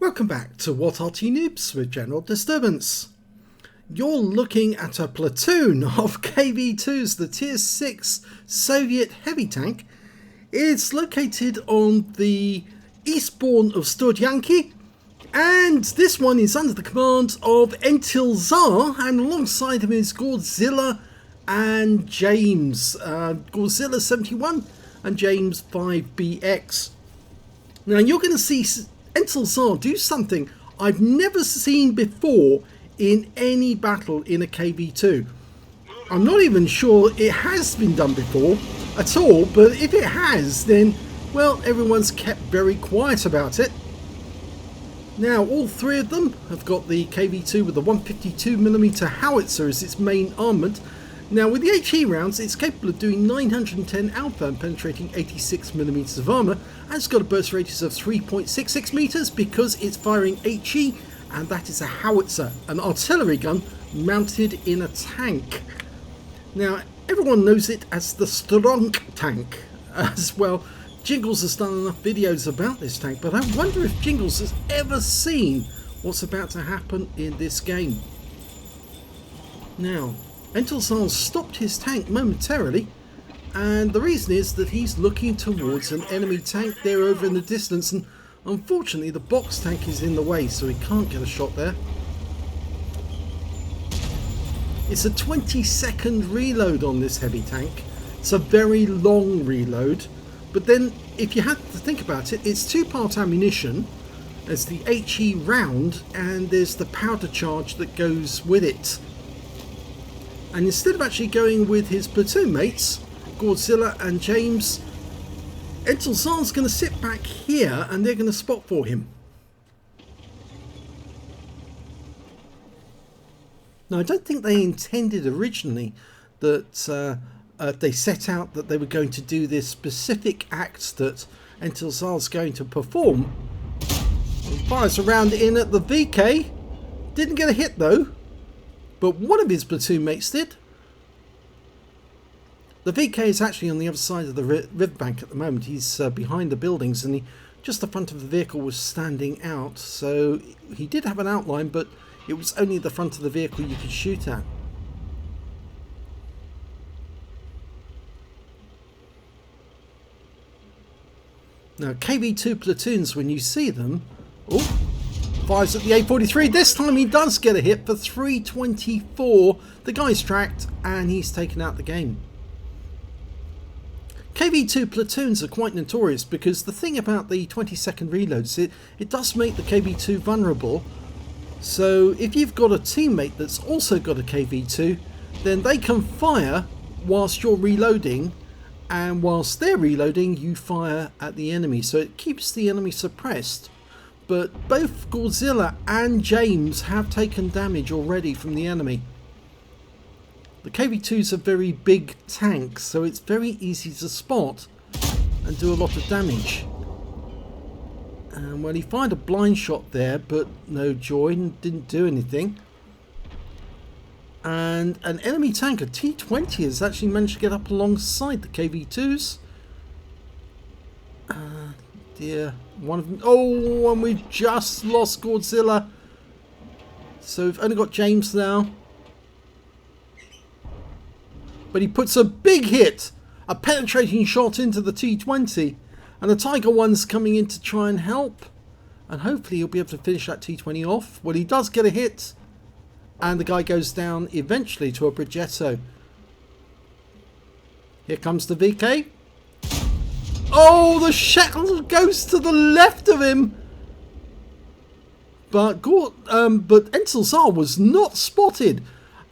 Welcome back to What Arty Noobs with General Disturbance. You're looking at a platoon of KV-2s, the Tier 6 Soviet heavy tank. It's located on the eastbourne of Studzianki, and this one is under the command of entilzhar, and alongside him is Godzilla and James. Godzilla 71 and James 5BX. Now you're going to see entilzhar do something I've never seen before in any battle in a KV-2. I'm not even sure it has been done before at all, but if it has, then, well, everyone's kept very quiet about it. Now, all three of them have got the KV-2 with the 152mm howitzer as its main armament. Now, with the HE rounds, it's capable of doing 910 alpha and penetrating 86mm of armour, and it's got a burst radius of 3.66 meters because it's firing HE, and that is a howitzer, an artillery gun mounted in a tank. Now, everyone knows it as the Strong tank as well. Jingles has done enough videos about this tank, but I wonder if Jingles has ever seen what's about to happen in this game. Now, entilzhar stopped his tank momentarily, and the reason is that he's looking towards an enemy tank there over in the distance, and unfortunately the box tank is in the way, so he can't get a shot there. It's a 20-second reload on this heavy tank. It's a very long reload, but then if you had to think about it, it's two-part ammunition. There's the HE round and there's the powder charge that goes with it. And instead of actually going with his platoon mates, Godzilla and James, entilzhar's going to sit back here and they're going to spot for him. Now, I don't think they intended originally that they set out that they were going to do this specific act that entilzhar's going to perform. He fires a round in at the VK, didn't get a hit though, but one of his platoon mates did. The VK is actually on the other side of the riverbank at the moment. He's behind the buildings, and just the front of the vehicle was standing out, so he did have an outline, but it was only the front of the vehicle you could shoot at. Now, KV-2 platoons, when you see them, fires at the A43. This time he does get a hit for 324. The guy's tracked and he's taken out the game. KV-2 platoons are quite notorious because the thing about the 20-second reloads, it does make the KV-2 vulnerable. So if you've got a teammate that's also got a KV-2, then they can fire whilst you're reloading, and whilst they're reloading you fire at the enemy, so it keeps the enemy suppressed. But both Godzilla and James have taken damage already from the enemy. The KV-2's a very big tank, so it's very easy to spot and do a lot of damage. And well, he fired a blind shot there, but no joy, didn't do anything. And an enemy tank, a T-20, has actually managed to get up alongside the KV-2s. Dear, one of them. Oh, and we've just lost Godzilla. So we've only got James now. But he puts a big hit, a penetrating shot into the T-20. And the Tiger One's coming in to try and help. And hopefully he'll be able to finish that T-20 off. Well, he does get a hit. And the guy goes down eventually to a Progetto. Here comes the VK. Oh, the shell goes to the left of him. But entilzhar was not spotted.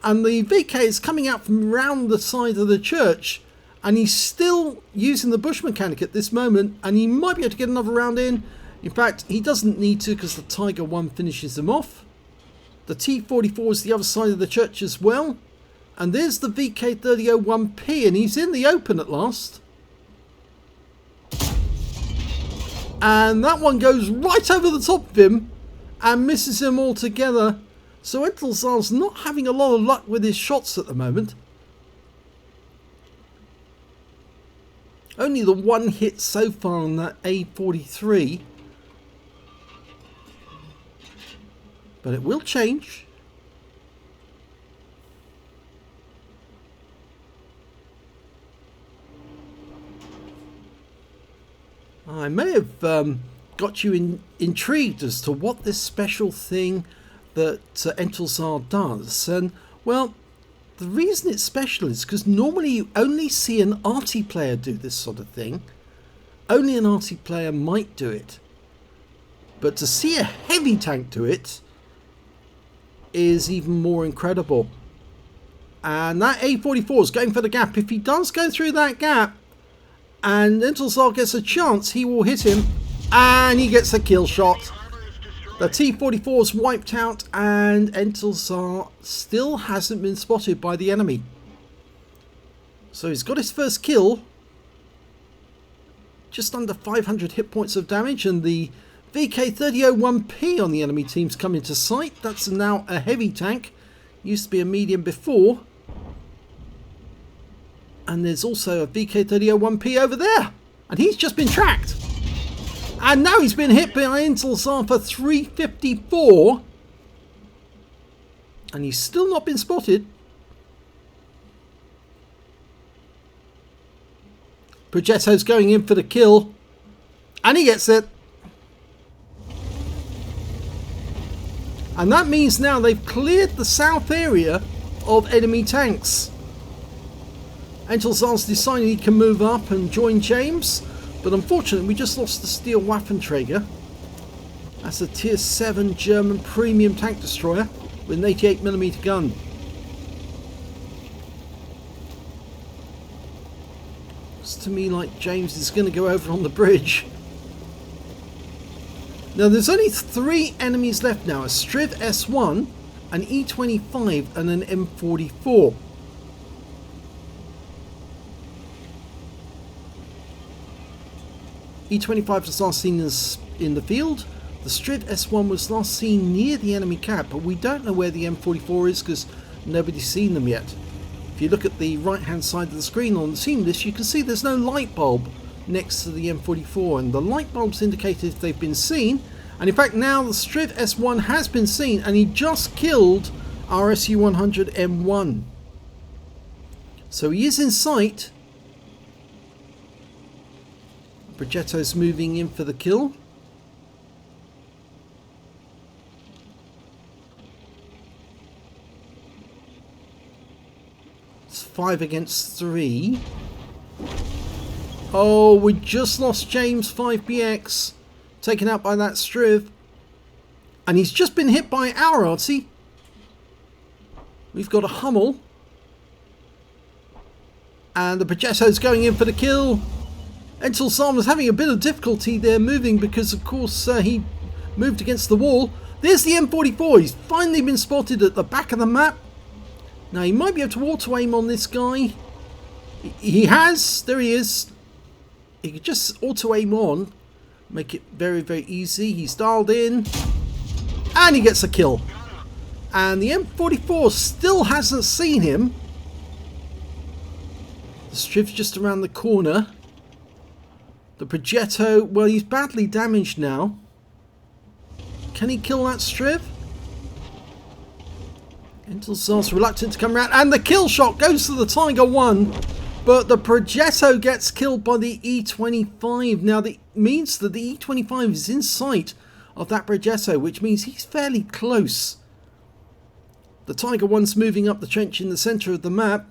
And the VK is coming out from around the side of the church. And he's still using the bush mechanic at this moment, and he might be able to get another round in. In fact, he doesn't need to because the Tiger 1 finishes him off. The T-44 is the other side of the church as well. And there's the VK-3001P, and he's in the open at last. And that one goes right over the top of him and misses him altogether. So entilzhar's not having a lot of luck with his shots at the moment. Only the one hit so far on that A43. But it will change. I may have got you intrigued as to what this special thing that entilzhar does. And, well, the reason it's special is because normally you only see an Arty player do this sort of thing. Only an Arty player might do it. But to see a heavy tank do it is even more incredible. And that A44 is going for the gap. If he does go through that gap and entilzhar gets a chance, he will hit him and he gets a kill shot. The T-44 is wiped out and entilzhar still hasn't been spotted by the enemy. So he's got his first kill. Just under 500 hit points of damage, and the VK3001P on the enemy team's come into sight. That's now a heavy tank. Used to be a medium before. And there's also a VK3001P over there. And he's just been tracked. And now he's been hit by entilzhar for 354. And he's still not been spotted. Progetto's going in for the kill. And he gets it. And that means now they've cleared the south area of enemy tanks. entilzhar's decided he can move up and join James. But unfortunately we just lost the Steel Waffenträger. That's a tier 7 German premium tank destroyer with an 88mm gun. Looks to me like James is going to go over on the bridge. Now there's only 3 enemies left now, a Striv S1, an E25 and an M44. E25 was last seen in the field. The Striv S1 was last seen near the enemy cap, but we don't know where the M44 is because nobody's seen them yet. If you look at the right hand side of the screen on the scene list, you can see there's no light bulb next to the M44, and the light bulbs indicate if they've been seen. And in fact now the Striv S1 has been seen, and he just killed our SU-100 M1. So he is in sight. Progetto's moving in for the kill. It's 5 against 3. Oh, we just lost James 5BX. Taken out by that Striv. And he's just been hit by our Arty. We've got a Hummel. And the Progetto's going in for the kill. entilzhar was having a bit of difficulty there moving because of course he moved against the wall. There's the M44. He's finally been spotted at the back of the map. Now he might be able to auto aim on this guy. He has. There he is. He could just auto aim on. Make it very, very easy. He's dialed in. And he gets a kill. And the M44 still hasn't seen him. The Striv's just around the corner. The Progetto, well, he's badly damaged now. Can he kill that Striv? entilzhar's reluctant to come around, and the kill shot goes to the Tiger 1, but the Progetto gets killed by the E25. Now that means that the E25 is in sight of that Progetto, which means he's fairly close. The Tiger 1's moving up the trench in the centre of the map.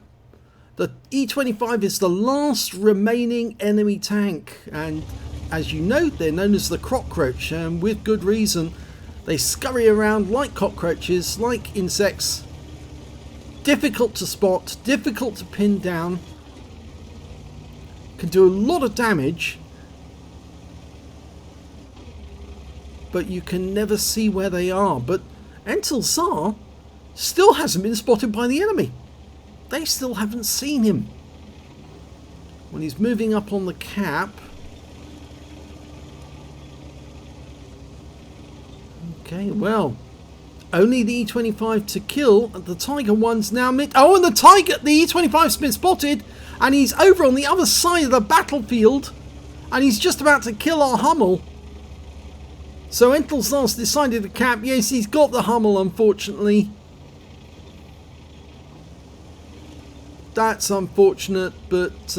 The E25 is the last remaining enemy tank, and as you know, they're known as the cockroach, and with good reason. They scurry around like cockroaches, like insects. Difficult to spot, difficult to pin down. Can do a lot of damage, but you can never see where they are. But entilzhar still hasn't been spotted by the enemy. They still haven't seen him. When he's moving up on the cap. Okay, well, only the E25 to kill. The Tiger 1's now mid. Oh, and the E25's been spotted, and he's over on the other side of the battlefield, and he's just about to kill our Hummel. So entilzhar's decided to cap. Yes, he's got the Hummel, unfortunately. That's unfortunate, but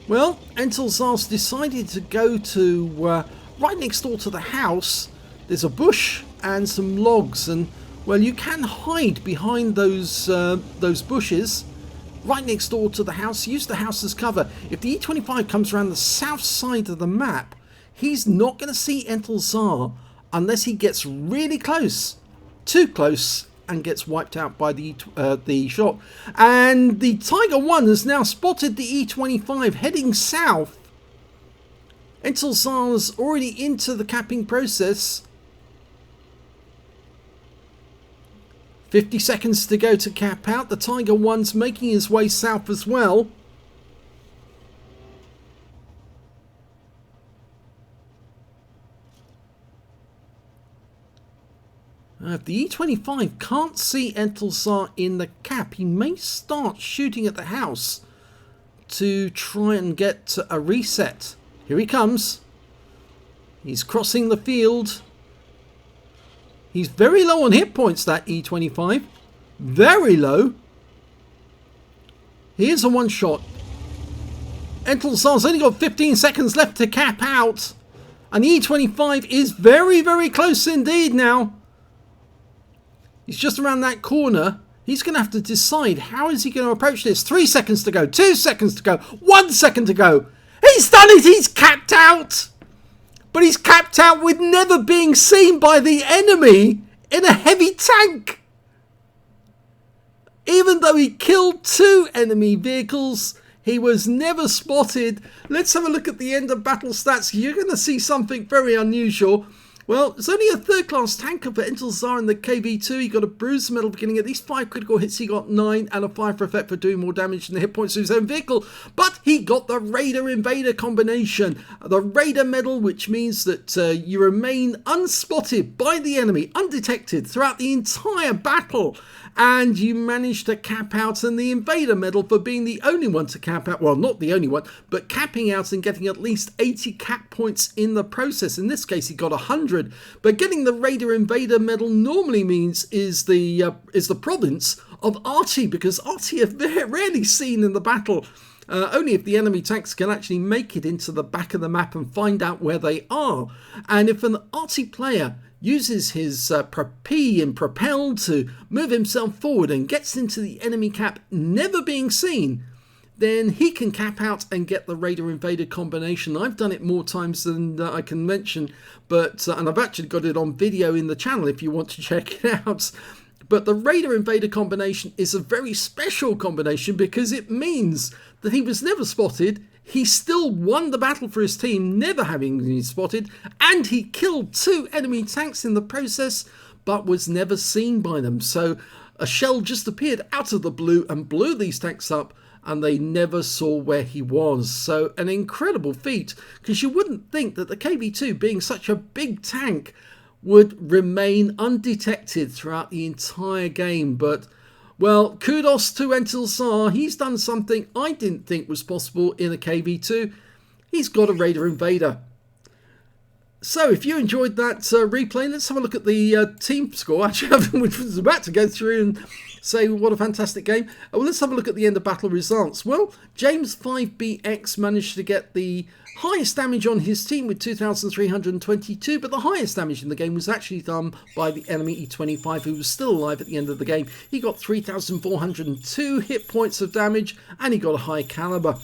well, entilzhar's decided to go to right next door to the house. There's a bush and some logs, and well, you can hide behind those bushes right next door to the house. Use the house as cover. If the E25 comes around the south side of the map, he's not going to see entilzhar unless he gets really close, too close, and gets wiped out by the shot. And the Tiger 1 has now spotted the E25 heading south. entilzhar's already into the capping process. 50 seconds to go to cap out. The Tiger 1's making his way south as well. If the E25 can't see entilzhar in the cap, he may start shooting at the house to try and get a reset. Here he comes. He's crossing the field. He's very low on hit points, that E25. Very low. Here's a one shot. entilzhar's only got 15 seconds left to cap out. And the E25 is very, very close indeed now. He's just around that corner. He's going to have to decide how is he going to approach this. 3 seconds to go. 2 seconds to go. 1 second to go. He's done it. He's capped out. But he's capped out with never being seen by the enemy in a heavy tank. Even though he killed 2 enemy vehicles, he was never spotted. Let's have a look at the end of battle stats. You're going to see something very unusual. Well, it's only a third-class tanker for entilzhar in the KV-2. He got a bruised metal beginning. At least 5 critical hits. He got 9 and a 5 for effect for doing more damage than the hit points of his own vehicle. But he got the Raider Invader combination. The Raider medal, which means that you remain unspotted by the enemy, undetected throughout the entire battle. And you managed to cap out, and the Invader medal for being the only one to cap out. Well, not the only one, but capping out and getting at least 80 cap points in the process. In this case, he got 100. But getting the Raider Invader medal normally means is the province of Arty, because Arty are very rarely seen in the battle. Only if the enemy tanks can actually make it into the back of the map and find out where they are. And if an Arty player uses his P and propel to move himself forward and gets into the enemy cap never being seen, then he can cap out and get the Raider Invader combination. I've done it more times than I can mention, but and I've actually got it on video in the channel if you want to check it out. But the Raider Invader combination is a very special combination because it means that he was never spotted. He still won the battle for his team, never having been spotted, and he killed 2 enemy tanks in the process, but was never seen by them. So a shell just appeared out of the blue and blew these tanks up, and they never saw where he was. So an incredible feat, because you wouldn't think that the KV-2, being such a big tank, would remain undetected throughout the entire game. But well, kudos to entilzhar. He's done something I didn't think was possible in a KV-2. He's got a Raider Invader. So if you enjoyed that replay, let's have a look at the team score. Actually, which was about to go through and say what a fantastic game. Well, let's have a look at the end of battle results. Well, James 5BX managed to get the highest damage on his team with 2,322, but the highest damage in the game was actually done by the enemy E25, who was still alive at the end of the game. He got 3,402 hit points of damage, and he got a high caliber.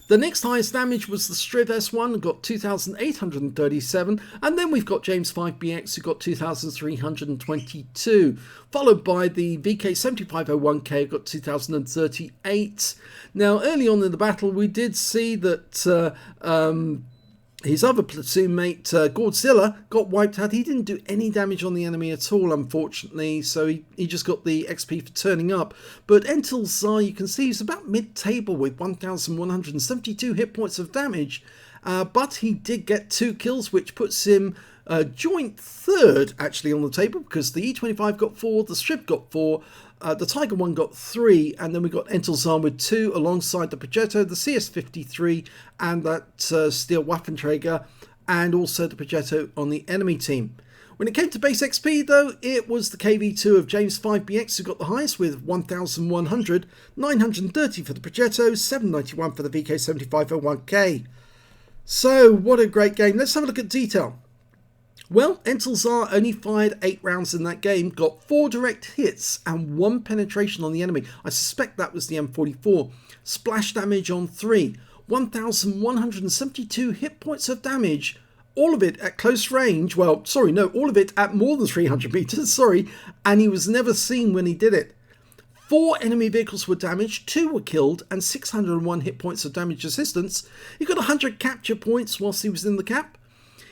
The next highest damage was the Striv S1, got 2,837, and then we've got James 5BX, who got 2,322, followed by the VK7501K, who got 2,038. Now, early on in the battle, we did see that his other platoon mate, Godzilla, got wiped out. He didn't do any damage on the enemy at all, unfortunately, so he just got the XP for turning up. But entilzhar, you can see, he's about mid-table with 1,172 hit points of damage, but he did get 2 kills, which puts him joint third, actually, on the table, because the E25 got 4, the Strip got 4, the Tiger 1 got 3, and then we got entilzhar with 2 alongside the Progetto, the CS53, and that Steel Waffenträger. and also the Progetto on the enemy team. When it came to base XP though, it was the KV-2 of James 5BX who got the highest with 1100, 930 for the Progetto, 791 for the VK7501K. So what a great game. Let's have a look at detail. Well, entilzhar only fired 8 rounds in that game, got 4 direct hits and 1 penetration on the enemy. I suspect that was the M44. Splash damage on 3, 1172 hit points of damage, all of it at close range. Well, sorry, no, all of it at more than 300 meters, sorry, and he was never seen when he did it. 4 enemy vehicles were damaged, 2 were killed, and 601 hit points of damage resistance. He got 100 capture points whilst he was in the cap.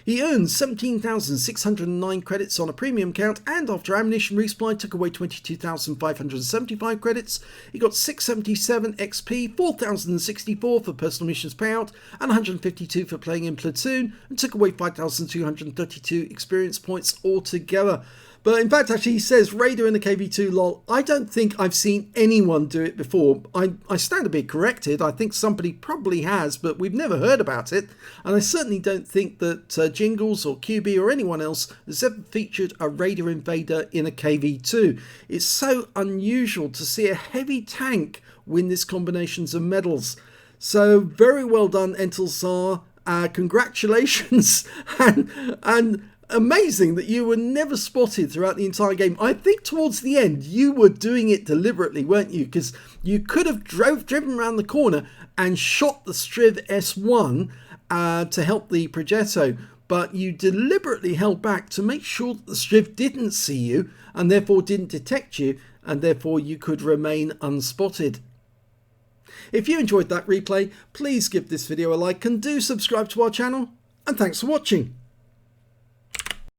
He earned 17,609 credits on a premium count, and after ammunition resupply took away 22,575 credits. He got 677 XP, 4,064 for personal missions payout, and 152 for playing in platoon, and took away 5,232 experience points altogether. But in fact, actually, he says, Raider in the KV-2, lol, I don't think I've seen anyone do it before. I stand to be corrected. I think somebody probably has, but we've never heard about it. And I certainly don't think that Jingles or QB or anyone else has ever featured a Raider Invader in a KV-2. It's so unusual to see a heavy tank win this combinations of medals. So very well done, entilzhar. Congratulations. and amazing that you were never spotted throughout the entire game. I think towards the end you were doing it deliberately, weren't you? Because you could have driven around the corner and shot the Striv S1 to help the Progetto, but you deliberately held back to make sure that the Striv didn't see you and therefore didn't detect you, and therefore you could remain unspotted. If you enjoyed that replay, please give this video a like and do subscribe to our channel, and thanks for watching.